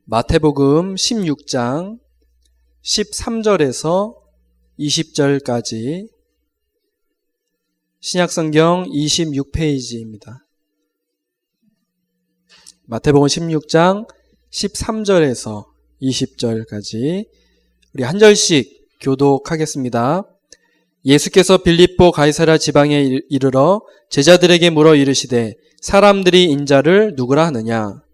마태복음 16장 13절에서 20절까지 신약성경 26페이지입니다. 마태복음 16장 13절에서 20절까지 우리 한 절씩 교독하겠습니다. 예수께서 빌립보 가이사랴 지방에 이르러 제자들에게 물어 이르시되 사람들이 인자를 누구라 하느냐?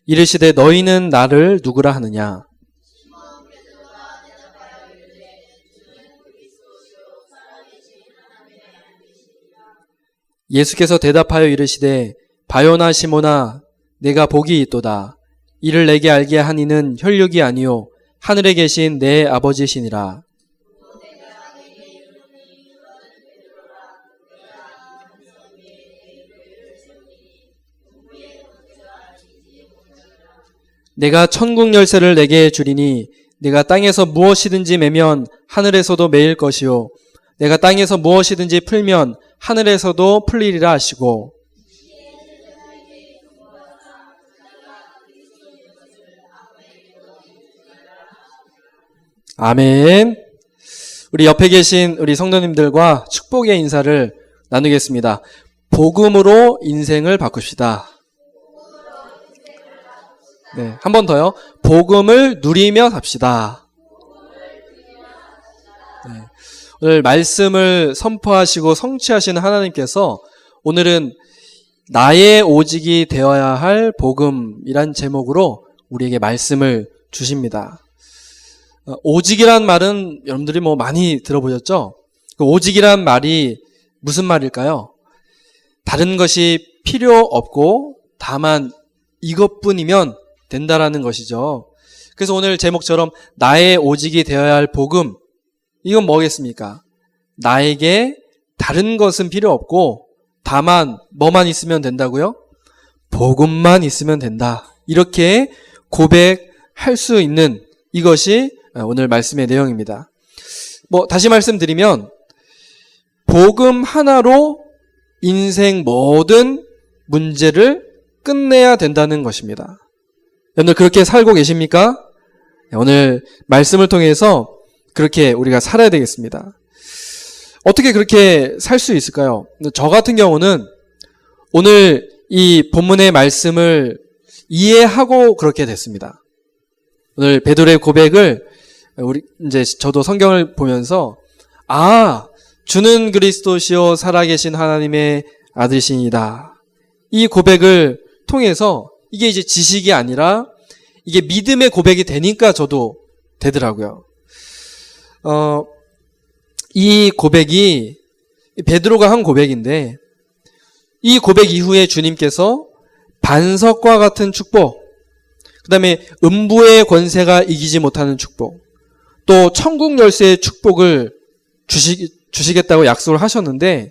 이르시되 너희는 나를 누구라 하느냐? 예수께서 대답하여 이르시되 바요나 시몬아 내가 복이 있도다. 이를 내게 알게 한 이는 혈육이 아니요 하늘에 계신 내 아버지시니라. 내가 천국 열쇠를 내게 주리니 내가 땅에서 무엇이든지 매면 하늘에서도 매일 것이요 내가 땅에서 무엇이든지 풀면 하늘에서도 풀리리라 하시고 아멘. 우리 옆에 계신 우리 성도님들과 축복의 인사를 나누겠습니다. 복음으로 인생을 바꿉시다. 네, 한 번 더요. 복음을 누리며 삽시다. 네, 오늘 말씀을 선포하시고 성취하시는 하나님께서 오늘은 나의 오직이 되어야 할 복음이란 제목으로 우리에게 말씀을 주십니다. 오직이란 말은 여러분들이 많이 들어보셨죠? 그 오직이란 말이 무슨 말일까요? 다른 것이 필요 없고 다만 이것뿐이면 된다라는 것이죠. 그래서 오늘 제목처럼 나의 오직이 되어야 할 복음, 이건 뭐겠습니까? 나에게 다른 것은 필요 없고 다만 뭐만 있으면 된다고요? 복음만 있으면 된다. 이렇게 고백할 수 있는 이것이 오늘 말씀의 내용입니다. 다시 말씀드리면 복음 하나로 인생 모든 문제를 끝내야 된다는 것입니다. 여러분들 그렇게 살고 계십니까? 오늘 말씀을 통해서 그렇게 우리가 살아야 되겠습니다. 어떻게 그렇게 살 수 있을까요? 저 같은 경우는 오늘 이 본문의 말씀을 이해하고 그렇게 됐습니다. 오늘 베드로의 고백을 저도 성경을 보면서 주는 그리스도시요 살아계신 하나님의 아들이시니다. 이 고백을 통해서 이게 이제 지식이 아니라 이게 믿음의 고백이 되니까 저도 되더라고요. 이 고백이 베드로가 한 고백인데 이 고백 이후에 주님께서 반석과 같은 축복, 그 다음에 음부의 권세가 이기지 못하는 축복, 또 천국 열쇠의 축복을 주시겠다고 약속을 하셨는데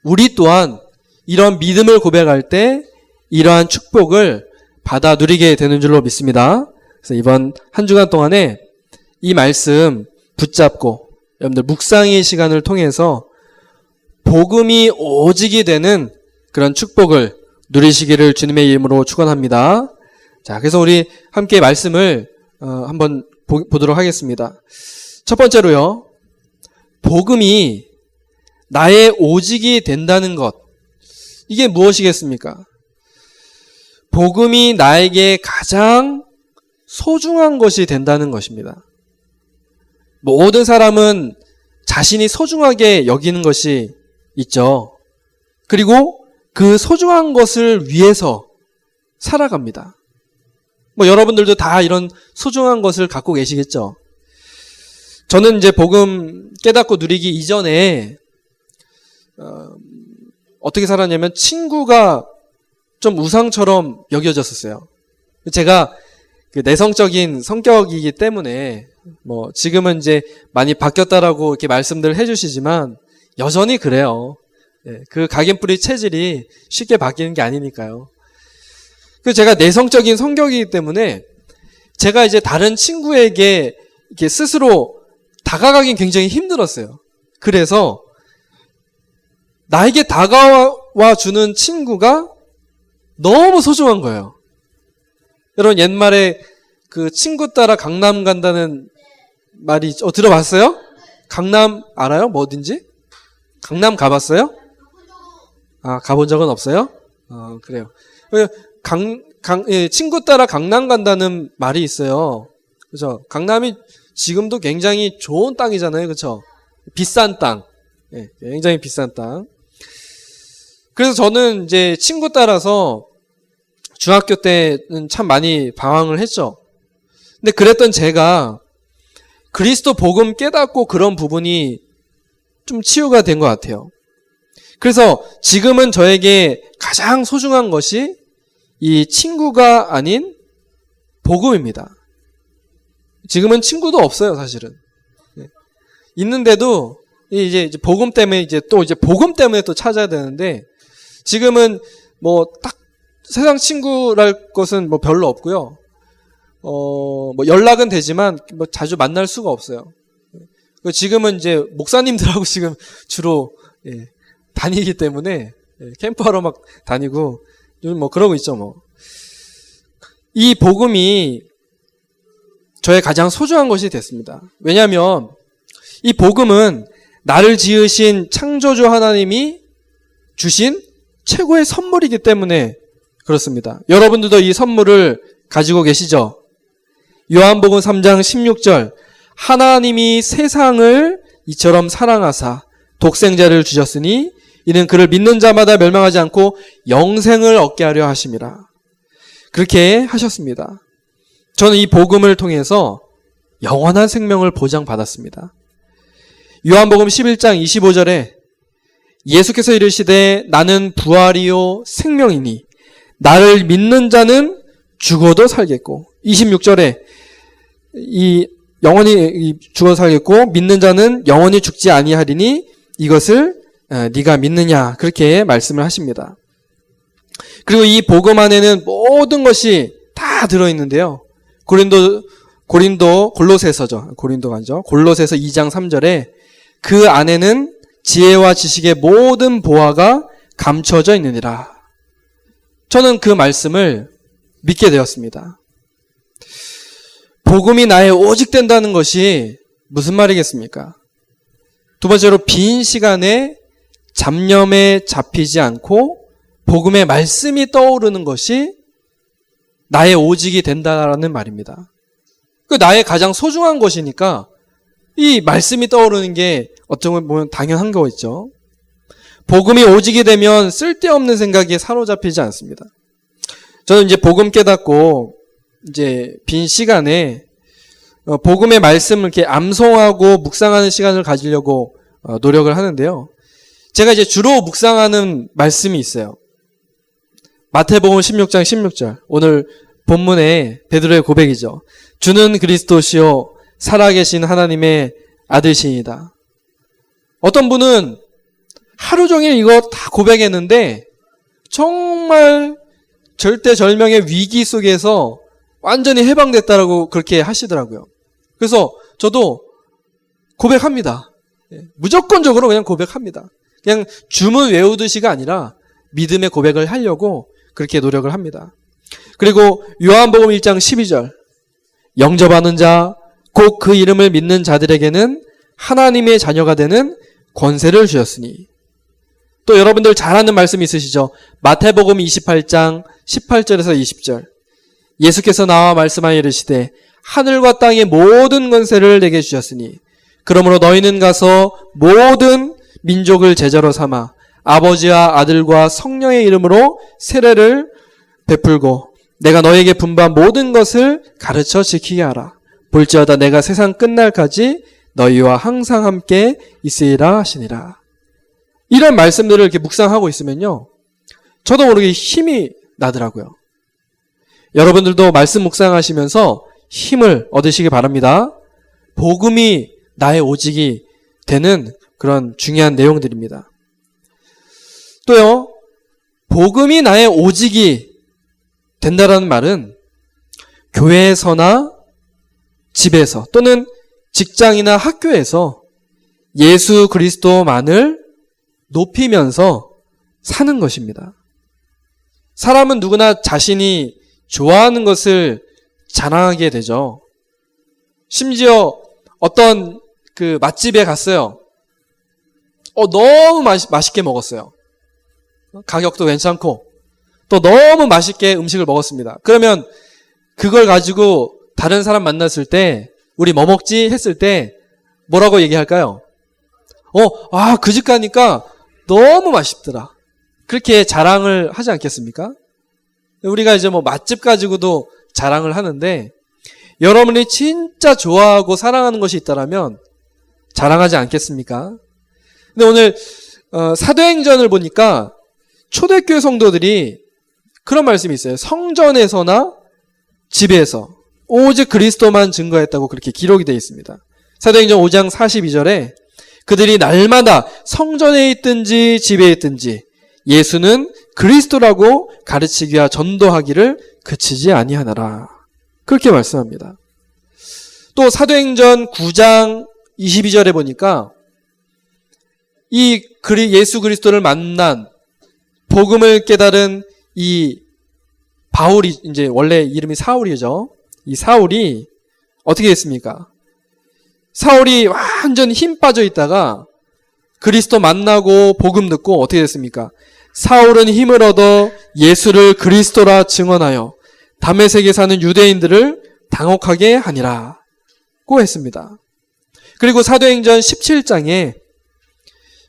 우리 또한 이런 믿음을 고백할 때 이러한 축복을 받아 누리게 되는 줄로 믿습니다. 그래서 이번 한 주간 동안에 이 말씀 붙잡고 여러분들 묵상의 시간을 통해서 복음이 오직이 되는 그런 축복을 누리시기를 주님의 이름으로 축원합니다. 자, 그래서 우리 함께 말씀을 한번 보도록 하겠습니다. 첫 번째로요. 복음이 나의 오직이 된다는 것. 이게 무엇이겠습니까? 복음이 나에게 가장 소중한 것이 된다는 것입니다. 모든 사람은 자신이 소중하게 여기는 것이 있죠. 그리고 그 소중한 것을 위해서 살아갑니다. 여러분들도 다 이런 소중한 것을 갖고 계시겠죠. 저는 이제 복음 깨닫고 누리기 이전에 어떻게 살았냐면 친구가 좀 우상처럼 여겨졌었어요. 제가 내성적인 성격이기 때문에 지금은 이제 많이 바뀌었다라고 이렇게 말씀들을 해주시지만 여전히 그래요. 그 각인뿌리 체질이 쉽게 바뀌는 게 아니니까요. 그래서 제가 내성적인 성격이기 때문에 제가 이제 다른 친구에게 이렇게 스스로 다가가긴 굉장히 힘들었어요. 그래서 나에게 다가와 주는 친구가 너무 소중한 거예요. 여러분 옛말에 그 친구 따라 강남 간다는 말이 들어봤어요? 강남 알아요? 뭐 어딘지? 강남 가봤어요? 아, 가본 적은 없어요? 그래요. 친구 따라 강남 간다는 말이 있어요. 그죠? 강남이 지금도 굉장히 좋은 땅이잖아요. 그죠? 비싼 땅. 예, 굉장히 비싼 땅. 그래서 저는 이제 친구 따라서 중학교 때는 참 많이 방황을 했죠. 근데 그랬던 제가 그리스도 복음 깨닫고 그런 부분이 좀 치유가 된 것 같아요. 그래서 지금은 저에게 가장 소중한 것이 이 친구가 아닌 복음입니다. 지금은 친구도 없어요, 사실은. 있는데도 이제 복음 때문에 이제 복음 때문에 또 찾아야 되는데 지금은 뭐 딱 세상 친구랄 것은 뭐 별로 없고요. 뭐 연락은 되지만 뭐 자주 만날 수가 없어요. 지금은 이제 목사님들하고 지금 주로 다니기 때문에 캠프하러 막 다니고 요즘 뭐 그러고 있죠, 뭐. 이 복음이 저의 가장 소중한 것이 됐습니다. 왜냐하면 이 복음은 나를 지으신 창조주 하나님이 주신 최고의 선물이기 때문에 그렇습니다. 여러분들도 이 선물을 가지고 계시죠? 요한복음 3장 16절 하나님이 세상을 이처럼 사랑하사 독생자를 주셨으니 이는 그를 믿는 자마다 멸망하지 않고 영생을 얻게 하려 하심이라. 그렇게 하셨습니다. 저는 이 복음을 통해서 영원한 생명을 보장받았습니다. 요한복음 11장 25절에 예수께서 이르시되 나는 부활이요 생명이니 나를 믿는 자는 죽어도 살겠고 26절에 영원히 죽어도 살겠고 믿는 자는 영원히 죽지 아니하리니 이것을 네가 믿느냐 그렇게 말씀을 하십니다. 그리고 이 복음 안에는 모든 것이 다 들어있는데요. 골로새서 2장 3절에 그 안에는 지혜와 지식의 모든 보화가 감춰져 있느니라. 저는 그 말씀을 믿게 되었습니다. 복음이 나의 오직 된다는 것이 무슨 말이겠습니까? 두 번째로 빈 시간에 잡념에 잡히지 않고 복음의 말씀이 떠오르는 것이 나의 오직이 된다라는 말입니다. 그 나의 가장 소중한 것이니까 이 말씀이 떠오르는 게 어떻게 보면 당연한 거겠죠. 복음이 오직이 되면 쓸데없는 생각에 사로잡히지 않습니다. 저는 이제 복음 깨닫고 이제 빈 시간에 복음의 말씀을 이렇게 암송하고 묵상하는 시간을 가지려고 노력을 하는데요. 제가 이제 주로 묵상하는 말씀이 있어요. 마태복음 16장 16절. 오늘 본문에 베드로의 고백이죠. 주는 그리스도시요 살아계신 하나님의 아들이시니다. 어떤 분은 하루 종일 이거 다 고백했는데 정말 절대절명의 위기 속에서 완전히 해방됐다라고 그렇게 하시더라고요. 그래서 저도 고백합니다. 무조건적으로 그냥 고백합니다. 그냥 주문 외우듯이가 아니라 믿음의 고백을 하려고 그렇게 노력을 합니다. 그리고 요한복음 1장 12절 영접하는 자 곧 그 이름을 믿는 자들에게는 하나님의 자녀가 되는 권세를 주셨으니. 또 여러분들 잘 아는 말씀 있으시죠? 마태복음 28장 18절에서 20절 예수께서 나와 말씀하여 이르시되 하늘과 땅의 모든 권세를 내게 주셨으니 그러므로 너희는 가서 모든 민족을 제자로 삼아 아버지와 아들과 성령의 이름으로 세례를 베풀고 내가 너에게 분부한 모든 것을 가르쳐 지키게 하라. 볼지어다 내가 세상 끝날까지 너희와 항상 함께 있으리라 하시니라. 이런 말씀들을 이렇게 묵상하고 있으면요, 저도 모르게 힘이 나더라고요. 여러분들도 말씀 묵상하시면서 힘을 얻으시기 바랍니다. 복음이 나의 오직이 되는 그런 중요한 내용들입니다. 또요, 복음이 나의 오직이 된다라는 말은 교회에서나 집에서 또는 직장이나 학교에서 예수 그리스도만을 높이면서 사는 것입니다. 사람은 누구나 자신이 좋아하는 것을 자랑하게 되죠. 심지어 어떤 그 맛집에 갔어요. 너무 맛있게 먹었어요. 가격도 괜찮고 또 너무 맛있게 음식을 먹었습니다. 그러면 그걸 가지고 다른 사람 만났을 때 우리 뭐 먹지? 했을 때 뭐라고 얘기할까요? 그 집 가니까 너무 맛있더라. 그렇게 자랑을 하지 않겠습니까? 우리가 이제 뭐 맛집 가지고도 자랑을 하는데 여러분이 진짜 좋아하고 사랑하는 것이 있다라면 자랑하지 않겠습니까? 근데 오늘 사도행전을 보니까 초대교회 성도들이 그런 말씀이 있어요. 성전에서나 집에서 오직 그리스도만 증거했다고 그렇게 기록이 되어 있습니다. 사도행전 5장 42절에 그들이 날마다 성전에 있든지 집에 있든지 예수는 그리스도라고 가르치기와 전도하기를 그치지 아니하나라. 그렇게 말씀합니다. 또 사도행전 9장 22절에 보니까 예수 그리스도를 만난 복음을 깨달은 이 바울이, 이제 원래 이름이 사울이죠. 이 사울이 어떻게 됐습니까? 사울이 완전 힘 빠져 있다가 그리스도 만나고 복음 듣고 어떻게 됐습니까? 사울은 힘을 얻어 예수를 그리스도라 증언하여 다메섹에 사는 유대인들을 당혹하게 하니라고 했습니다. 그리고 사도행전 17장에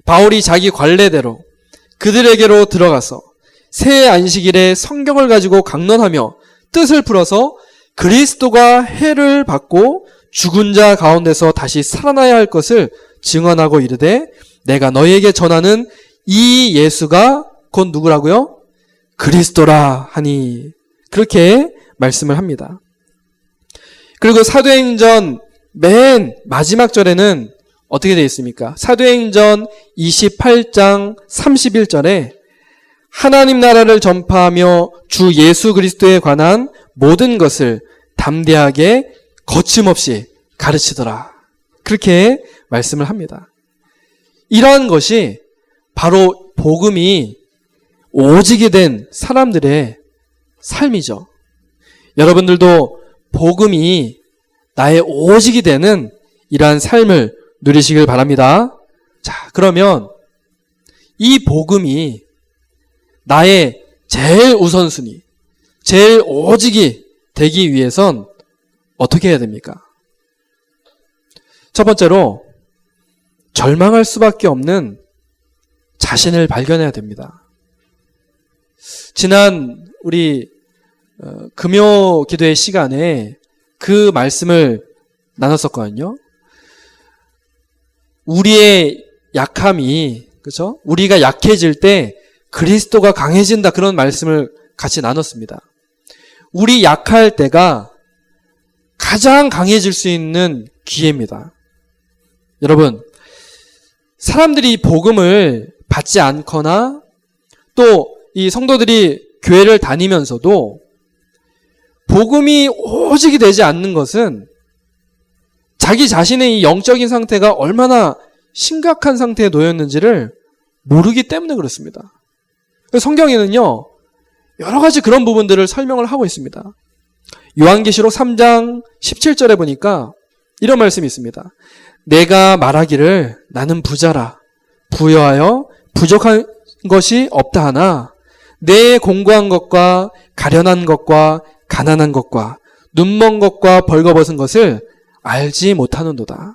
바울이 자기 관례대로 그들에게로 들어가서 새 안식일에 성경을 가지고 강론하며 뜻을 풀어서 그리스도가 해를 받고 죽은 자 가운데서 다시 살아나야 할 것을 증언하고 이르되 내가 너희에게 전하는 이 예수가 곧 누구라고요? 그리스도라 하니 그렇게 말씀을 합니다. 그리고 사도행전 맨 마지막 절에는 어떻게 되어 있습니까? 사도행전 28장 31절에 하나님 나라를 전파하며 주 예수 그리스도에 관한 모든 것을 담대하게 거침없이 가르치더라. 그렇게 말씀을 합니다. 이러한 것이 바로 복음이 오직이 된 사람들의 삶이죠. 여러분들도 복음이 나의 오직이 되는 이러한 삶을 누리시길 바랍니다. 자, 그러면 이 복음이 나의 제일 우선순위, 제일 오직이 되기 위해선 어떻게 해야 됩니까? 첫 번째로 절망할 수밖에 없는 자신을 발견해야 됩니다. 지난 우리 금요 기도의 시간에 그 말씀을 나눴었거든요. 우리의 약함이, 그렇죠? 우리가 약해질 때 그리스도가 강해진다, 그런 말씀을 같이 나눴습니다. 우리 약할 때가 가장 강해질 수 있는 기회입니다. 여러분, 사람들이 복음을 받지 않거나 또 이 성도들이 교회를 다니면서도 복음이 오직이 되지 않는 것은 자기 자신의 이 영적인 상태가 얼마나 심각한 상태에 놓였는지를 모르기 때문에 그렇습니다. 성경에는요, 여러 가지 그런 부분들을 설명을 하고 있습니다. 요한계시록 3장 17절에 보니까 이런 말씀이 있습니다. 내가 말하기를 나는 부자라 부여하여 부족한 것이 없다 하나 내 공고한 것과 가련한 것과 가난한 것과 눈먼 것과 벌거벗은 것을 알지 못하는도다.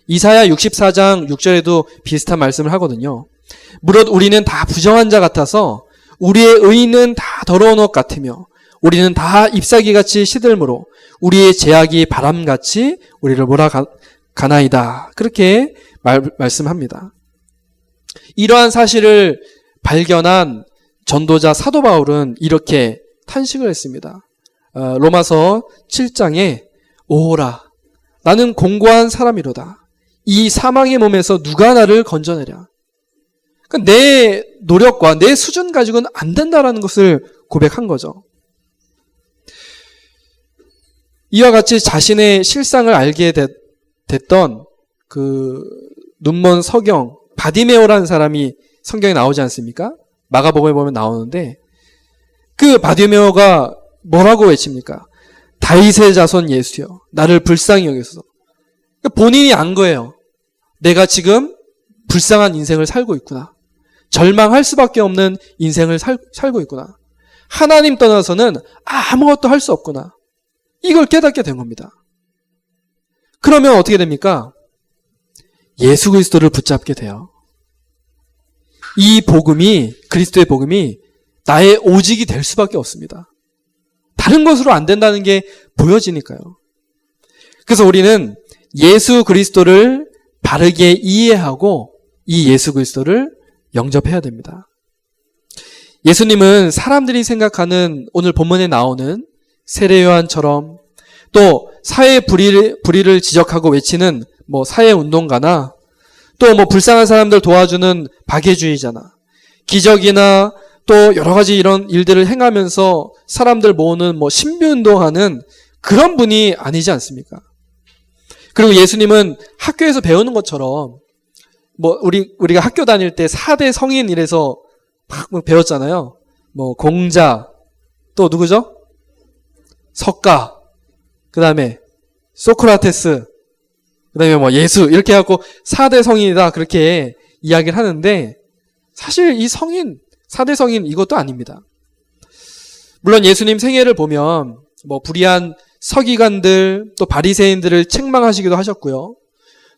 이사야 64장 6절에도 비슷한 말씀을 하거든요. 무릇 우리는 다 부정한 자 같아서 우리의 의는 다 더러운 옷 같으며 우리는 다 잎사귀같이 시들므로 우리의 제약이 바람같이 우리를 몰아가나이다. 그렇게 말씀합니다. 이러한 사실을 발견한 전도자 사도 바울은 이렇게 탄식을 했습니다. 로마서 7장에 오호라 나는 공고한 사람이로다. 이 사망의 몸에서 누가 나를 건져내랴. 그러니까 내 노력과 내 수준 가지고는 안 된다라는 것을 고백한 거죠. 이와 같이 자신의 실상을 알게 됐던 그 눈먼 서경, 바디메오라는 사람이 성경에 나오지 않습니까? 마가복음에 보면 나오는데 그 바디메오가 뭐라고 외칩니까? 다윗의 자손 예수여, 나를 불쌍히 여기소서. 본인이 안 거예요. 내가 지금 불쌍한 인생을 살고 있구나. 절망할 수밖에 없는 인생을 살고 있구나. 하나님 떠나서는 아무것도 할 수 없구나. 이걸 깨닫게 된 겁니다. 그러면 어떻게 됩니까? 예수 그리스도를 붙잡게 돼요. 이 복음이, 그리스도의 복음이 나의 오직이 될 수밖에 없습니다. 다른 것으로 안 된다는 게 보여지니까요. 그래서 우리는 예수 그리스도를 바르게 이해하고 이 예수 그리스도를 영접해야 됩니다. 예수님은 사람들이 생각하는 오늘 본문에 나오는 세례 요한처럼 또 사회 불의를 지적하고 외치는 사회운동가나 또 불쌍한 사람들 도와주는 박애주의자나 기적이나 또 여러 가지 이런 일들을 행하면서 사람들 모으는 신비운동하는 그런 분이 아니지 않습니까? 그리고 예수님은 학교에서 배우는 것처럼 우리가 학교 다닐 때 4대 성인 이래서 막 배웠잖아요. 공자, 또 누구죠? 석가, 그 다음에 소크라테스, 그 다음에 예수, 이렇게 해갖고 4대 성인이다, 그렇게 이야기를 하는데, 사실 이 4대 성인 이것도 아닙니다. 물론 예수님 생애를 보면, 불의한 서기관들, 또 바리새인들을 책망하시기도 하셨고요.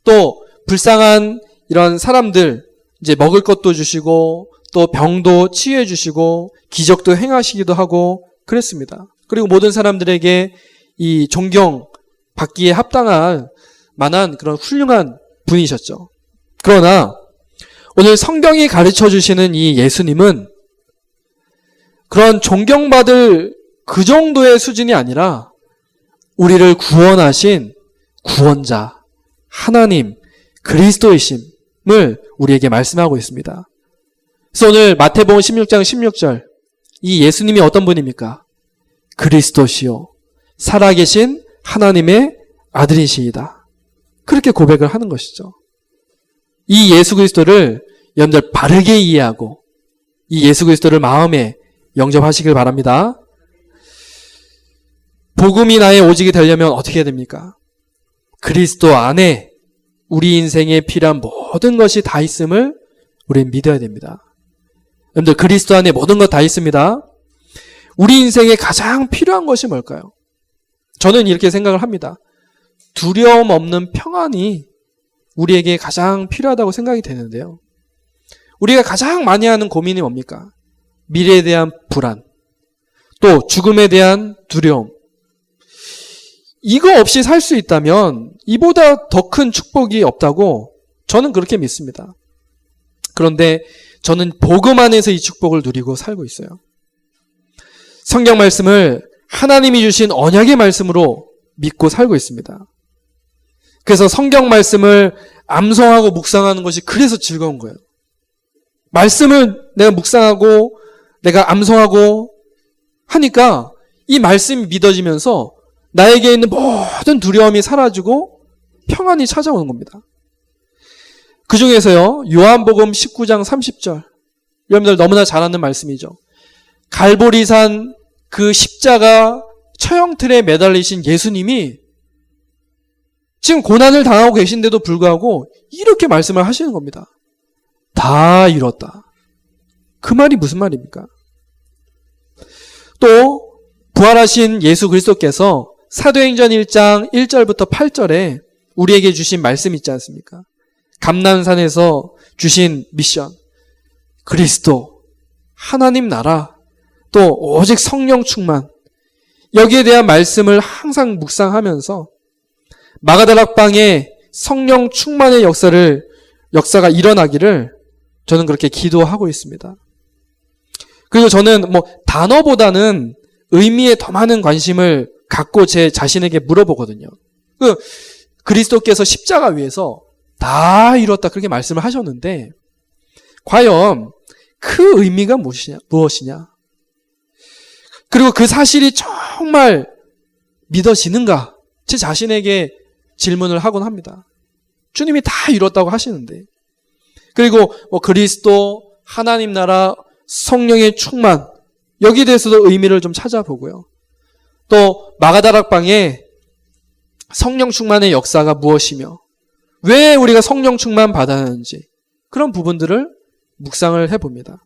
또, 불쌍한 이런 사람들, 이제 먹을 것도 주시고, 또 병도 치유해 주시고, 기적도 행하시기도 하고, 그랬습니다. 그리고 모든 사람들에게 이 존경받기에 합당할 만한 그런 훌륭한 분이셨죠. 그러나 오늘 성경이 가르쳐 주시는 이 예수님은 그런 존경받을 그 정도의 수준이 아니라 우리를 구원하신 구원자, 하나님, 그리스도이심을 우리에게 말씀하고 있습니다. 그래서 오늘 마태복음 16장 16절, 이 예수님이 어떤 분입니까? 그리스도시요 살아계신 하나님의 아들이시이다. 그렇게 고백을 하는 것이죠. 이 예수 그리스도를 여러분들 바르게 이해하고 이 예수 그리스도를 마음에 영접하시길 바랍니다. 복음이 나의 오직이 되려면 어떻게 해야 됩니까? 그리스도 안에 우리 인생에 필요한 모든 것이 다 있음을 우리는 믿어야 됩니다. 여러분들 그리스도 안에 모든 것 다 있습니다. 우리 인생에 가장 필요한 것이 뭘까요? 저는 이렇게 생각을 합니다. 두려움 없는 평안이 우리에게 가장 필요하다고 생각이 되는데요. 우리가 가장 많이 하는 고민이 뭡니까? 미래에 대한 불안, 또 죽음에 대한 두려움. 이거 없이 살 수 있다면 이보다 더 큰 축복이 없다고 저는 그렇게 믿습니다. 그런데 저는 복음 안에서 이 축복을 누리고 살고 있어요. 성경 말씀을 하나님이 주신 언약의 말씀으로 믿고 살고 있습니다. 그래서 성경 말씀을 암송하고 묵상하는 것이 그래서 즐거운 거예요. 말씀을 내가 묵상하고 내가 암송하고 하니까 이 말씀이 믿어지면서 나에게 있는 모든 두려움이 사라지고 평안이 찾아오는 겁니다. 그 중에서요, 요한복음 19장 30절. 여러분들 너무나 잘 아는 말씀이죠. 갈보리산 그 십자가 처형틀에 매달리신 예수님이 지금 고난을 당하고 계신데도 불구하고 이렇게 말씀을 하시는 겁니다. 다 이뤘다. 그 말이 무슨 말입니까? 또 부활하신 예수 그리스도께서 사도행전 1장 1절부터 8절에 우리에게 주신 말씀 있지 않습니까? 감난산에서 주신 미션, 그리스도, 하나님 나라, 또 오직 성령 충만, 여기에 대한 말씀을 항상 묵상하면서 마가다락방에 성령 충만의 역사가 일어나기를 저는 그렇게 기도하고 있습니다. 그리고 저는 단어보다는 의미에 더 많은 관심을 갖고 제 자신에게 물어보거든요. 그리스도께서 십자가 위에서 다 이뤘다 그렇게 말씀을 하셨는데 과연 그 의미가 무엇이냐? 그리고 그 사실이 정말 믿어지는가? 제 자신에게 질문을 하곤 합니다. 주님이 다 이뤘다고 하시는데. 그리고 그리스도, 하나님 나라, 성령의 충만, 여기에 대해서도 의미를 좀 찾아보고요. 또 마가다락방에 성령 충만의 역사가 무엇이며 왜 우리가 성령 충만 받았는지 그런 부분들을 묵상을 해봅니다.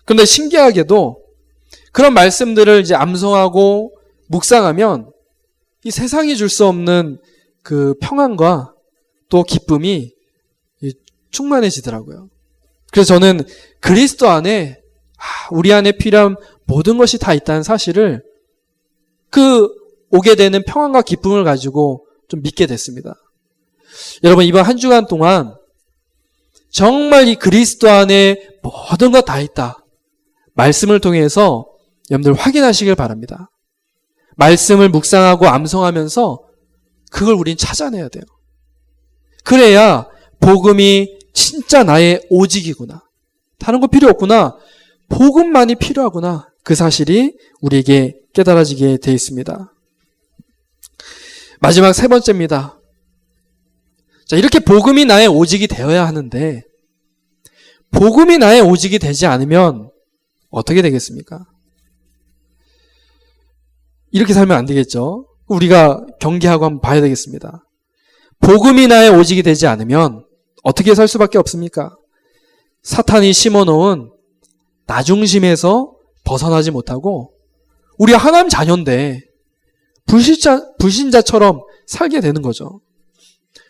그런데 신기하게도 그런 말씀들을 이제 암송하고 묵상하면 이 세상이 줄 수 없는 그 평안과 또 기쁨이 충만해지더라고요. 그래서 저는 그리스도 안에 우리 안에 필요한 모든 것이 다 있다는 사실을 그 오게 되는 평안과 기쁨을 가지고 좀 믿게 됐습니다. 여러분, 이번 한 주간 동안 정말 이 그리스도 안에 모든 것 다 있다. 말씀을 통해서 여러분들 확인하시길 바랍니다. 말씀을 묵상하고 암송하면서 그걸 우린 찾아내야 돼요. 그래야 복음이 진짜 나의 오직이구나. 다른 거 필요 없구나. 복음만이 필요하구나. 그 사실이 우리에게 깨달아지게 되어 있습니다. 마지막 세 번째입니다. 자, 이렇게 복음이 나의 오직이 되어야 하는데 복음이 나의 오직이 되지 않으면 어떻게 되겠습니까? 이렇게 살면 안 되겠죠. 우리가 경계하고 한번 봐야 되겠습니다. 복음이 나의 오직이 되지 않으면 어떻게 살 수밖에 없습니까? 사탄이 심어놓은 나중심에서 벗어나지 못하고 우리가 하나님 자녀인데 불신자처럼 살게 되는 거죠.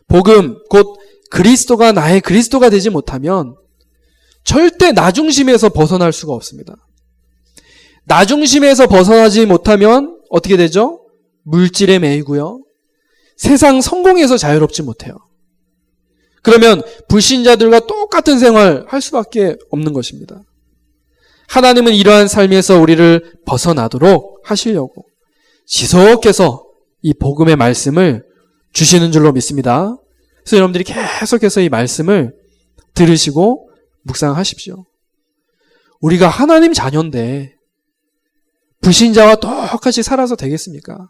복음, 곧 그리스도가 나의 그리스도가 되지 못하면 절대 나중심에서 벗어날 수가 없습니다. 나중심에서 벗어나지 못하면 어떻게 되죠? 물질에 매이고요. 세상 성공에서 자유롭지 못해요. 그러면 불신자들과 똑같은 생활 할 수밖에 없는 것입니다. 하나님은 이러한 삶에서 우리를 벗어나도록 하시려고 지속해서 이 복음의 말씀을 주시는 줄로 믿습니다. 그래서 여러분들이 계속해서 이 말씀을 들으시고 묵상하십시오. 우리가 하나님 자녀인데 불신자와 똑같이 살아서 되겠습니까?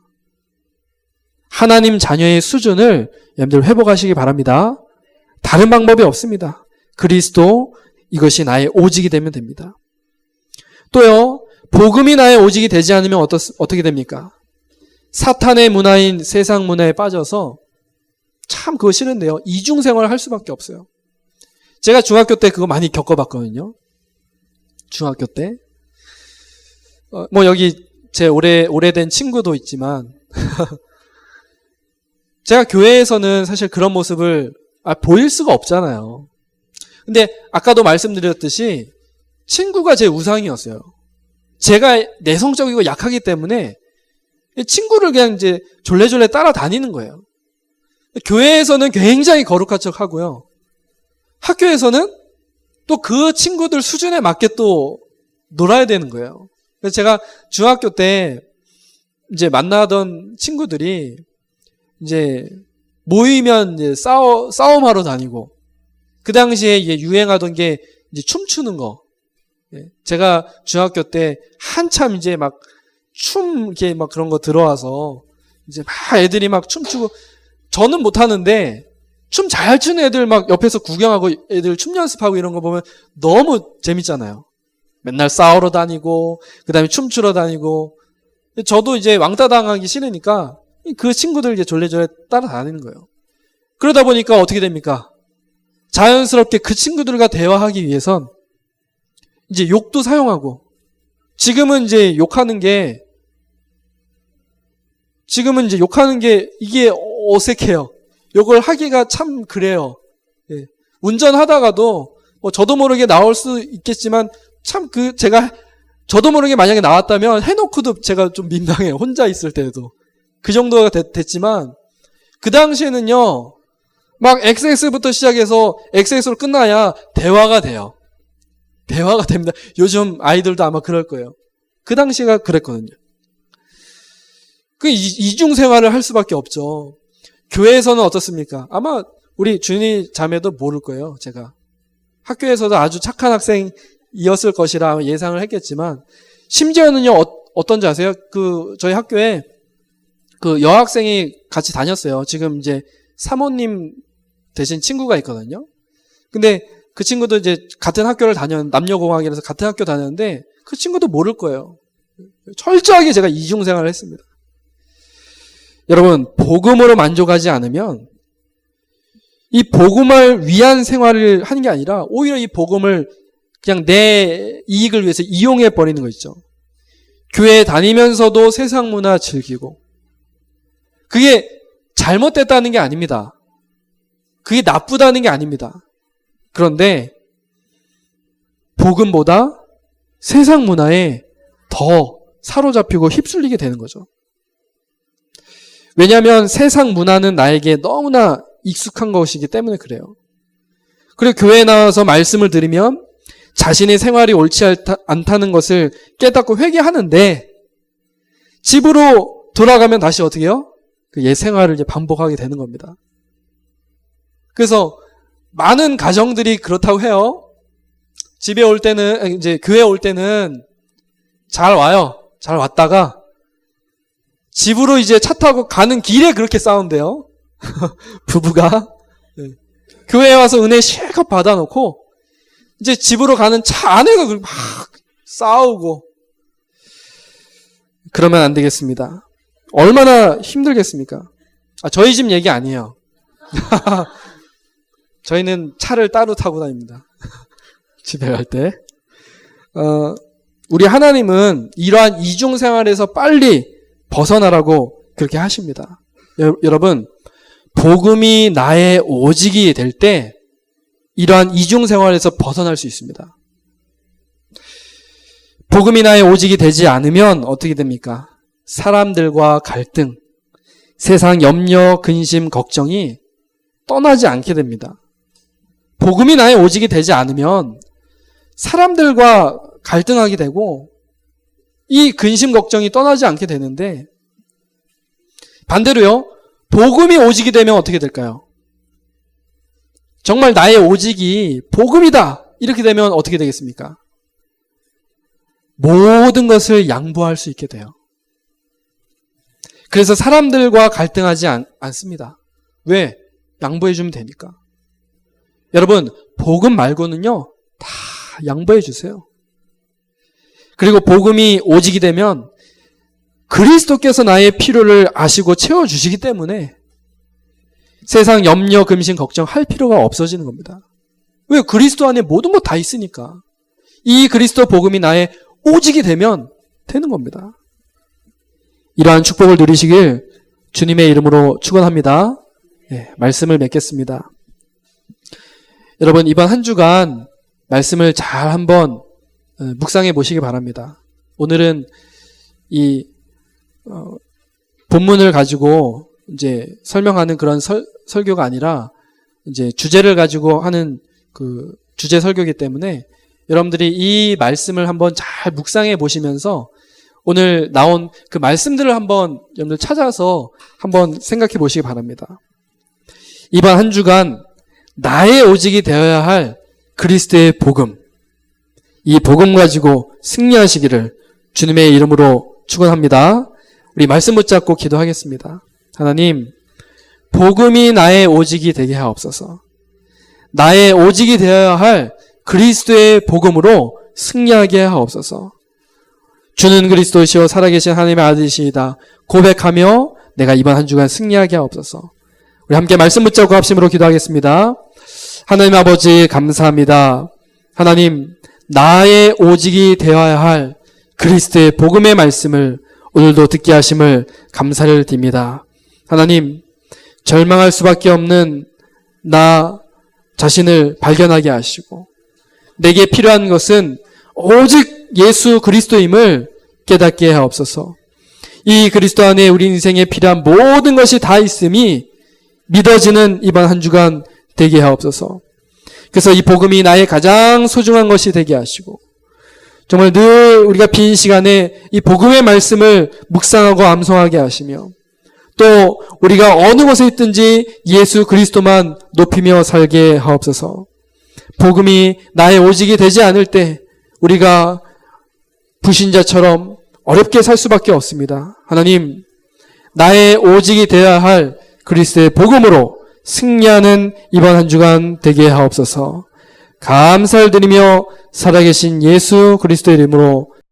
하나님 자녀의 수준을 여러분들 회복하시기 바랍니다. 다른 방법이 없습니다. 그리스도, 이것이 나의 오직이 되면 됩니다. 또요, 복음이 나의 오직이 되지 않으면 어떻게 됩니까? 사탄의 문화인 세상 문화에 빠져서 참 그거 싫은데요. 이중생활을 할 수밖에 없어요. 제가 중학교 때 그거 많이 겪어봤거든요. 중학교 때. 여기 제 오래된 친구도 있지만 제가 교회에서는 사실 그런 모습을 보일 수가 없잖아요. 근데 아까도 말씀드렸듯이 친구가 제 우상이었어요. 제가 내성적이고 약하기 때문에 친구를 그냥 이제 졸래졸래 따라다니는 거예요. 교회에서는 굉장히 거룩한 척 하고요. 학교에서는 또 그 친구들 수준에 맞게 또 놀아야 되는 거예요. 그래서 제가 중학교 때 이제 만나던 친구들이 이제 모이면 이제 싸움하러 다니고, 그 당시에 이제 유행하던 게 이제 춤추는 거. 제가 중학교 때 한참 이제 막 이렇게 막 그런 거 들어와서 이제 막 애들이 막 춤추고, 저는 못하는데 춤 잘 추는 애들 막 옆에서 구경하고 애들 춤 연습하고 이런 거 보면 너무 재밌잖아요. 맨날 싸우러 다니고 그 다음에 춤추러 다니고. 저도 이제 왕따 당하기 싫으니까 그 친구들 이제 졸래졸래 따라다니는 거예요. 그러다 보니까 어떻게 됩니까? 자연스럽게 그 친구들과 대화하기 위해선 이제 욕도 사용하고, 지금은 이제 욕하는 게 이게 어색해요. 욕을 하기가 참 그래요. 예. 운전하다가도 저도 모르게 나올 수 있겠지만 참 저도 모르게 만약에 나왔다면 해놓고도 제가 좀 민망해요. 혼자 있을 때도. 그 정도가 됐지만 그 당시에는요, 막 XS부터 시작해서 XS로 끝나야 대화가 돼요. 대화가 됩니다. 요즘 아이들도 아마 그럴 거예요. 그 당시가 그랬거든요. 그 이중생활을 할 수밖에 없죠. 교회에서는 어떻습니까? 아마 우리 준이 자매도 모를 거예요. 제가 학교에서도 아주 착한 학생이었을 것이라 예상을 했겠지만, 심지어는요, 어떤지 아세요? 저희 학교에 그 여학생이 같이 다녔어요. 지금 이제 사모님 대신 친구가 있거든요. 근데 그 친구도 이제 같은 학교를 남녀공학이라서 같은 학교 다녔는데 그 친구도 모를 거예요. 철저하게 제가 이중생활을 했습니다. 여러분, 복음으로 만족하지 않으면 이 복음을 위한 생활을 하는 게 아니라 오히려 이 복음을 그냥 내 이익을 위해서 이용해 버리는 거 있죠. 교회 다니면서도 세상 문화 즐기고, 그게 잘못됐다는 게 아닙니다. 그게 나쁘다는 게 아닙니다. 그런데 복음보다 세상 문화에 더 사로잡히고 휩쓸리게 되는 거죠. 왜냐하면 세상 문화는 나에게 너무나 익숙한 것이기 때문에 그래요. 그리고 교회에 나와서 말씀을 들으면 자신의 생활이 옳지 않다는 것을 깨닫고 회개하는데 집으로 돌아가면 다시 어떻게 해요? 그 옛 생활을 이제 반복하게 되는 겁니다. 그래서 많은 가정들이 그렇다고 해요. 집에 올 때는, 이제 교회 올 때는 잘 와요. 잘 왔다가 집으로 이제 차 타고 가는 길에 그렇게 싸운대요. 부부가. 네. 교회에 와서 은혜 실컷 받아놓고 이제 집으로 가는 차 안에서 막 싸우고. 그러면 안 되겠습니다. 얼마나 힘들겠습니까? 저희 집 얘기 아니에요. 저희는 차를 따로 타고 다닙니다. 집에 갈 때. 우리 하나님은 이러한 이중생활에서 빨리 벗어나라고 그렇게 하십니다. 여러분, 복음이 나의 오직이 될 때 이러한 이중생활에서 벗어날 수 있습니다. 복음이 나의 오직이 되지 않으면 어떻게 됩니까? 사람들과 갈등, 세상 염려, 근심, 걱정이 떠나지 않게 됩니다. 복음이 나의 오직이 되지 않으면 사람들과 갈등하게 되고 이 근심, 걱정이 떠나지 않게 되는데 반대로요, 복음이 오직이 되면 어떻게 될까요? 정말 나의 오직이 복음이다 이렇게 되면 어떻게 되겠습니까? 모든 것을 양보할 수 있게 돼요. 그래서 사람들과 갈등하지 않습니다. 왜? 양보해주면 되니까. 여러분, 복음 말고는요, 다 양보해주세요. 그리고 복음이 오직이 되면 그리스도께서 나의 필요를 아시고 채워주시기 때문에 세상 염려, 근심, 걱정할 필요가 없어지는 겁니다. 왜? 그리스도 안에 모든 것 다 있으니까. 이 그리스도 복음이 나의 오직이 되면 되는 겁니다. 이러한 축복을 누리시길 주님의 이름으로 축원합니다. 네, 말씀을 맺겠습니다. 여러분, 이번 한 주간 말씀을 잘 한번 묵상해 보시기 바랍니다. 오늘은 이 본문을 가지고 이제 설명하는 그런 설교가 아니라 이제 주제를 가지고 하는 그 주제 설교이기 때문에 여러분들이 이 말씀을 한번 잘 묵상해 보시면서 오늘 나온 그 말씀들을 한번 여러분들 찾아서 한번 생각해 보시기 바랍니다. 이번 한 주간 나의 오직이 되어야 할 그리스도의 복음, 이 복음 가지고 승리하시기를 주님의 이름으로 축원합니다. 우리 말씀 붙잡고 기도하겠습니다. 하나님, 복음이 나의 오직이 되게 하옵소서. 나의 오직이 되어야 할 그리스도의 복음으로 승리하게 하옵소서. 주는 그리스도시요 살아계신 하나님의 아들이시이다 고백하며 내가 이번 한 주간 승리하게 하옵소서. 우리 함께 말씀 붙잡고 합심으로 기도하겠습니다. 하나님 아버지 감사합니다. 하나님, 나의 오직이 되어야 할 그리스도의 복음의 말씀을 오늘도 듣게 하심을 감사를 드립니다. 하나님, 절망할 수밖에 없는 나 자신을 발견하게 하시고 내게 필요한 것은 오직 예수 그리스도임을 깨닫게 하옵소서. 이 그리스도 안에 우리 인생에 필요한 모든 것이 다 있음이 믿어지는 이번 한 주간 되게 하옵소서. 그래서 이 복음이 나의 가장 소중한 것이 되게 하시고 정말 늘 우리가 빈 시간에 이 복음의 말씀을 묵상하고 암송하게 하시며 또 우리가 어느 곳에 있든지 예수 그리스도만 높이며 살게 하옵소서. 복음이 나의 오직이 되지 않을 때 우리가 불신자처럼 어렵게 살 수밖에 없습니다. 하나님, 나의 오직이 되어야 할 그리스도의 복음으로 승리하는 이번 한 주간 되게 하옵소서. 감사를 드리며 살아계신 예수 그리스도의 이름으로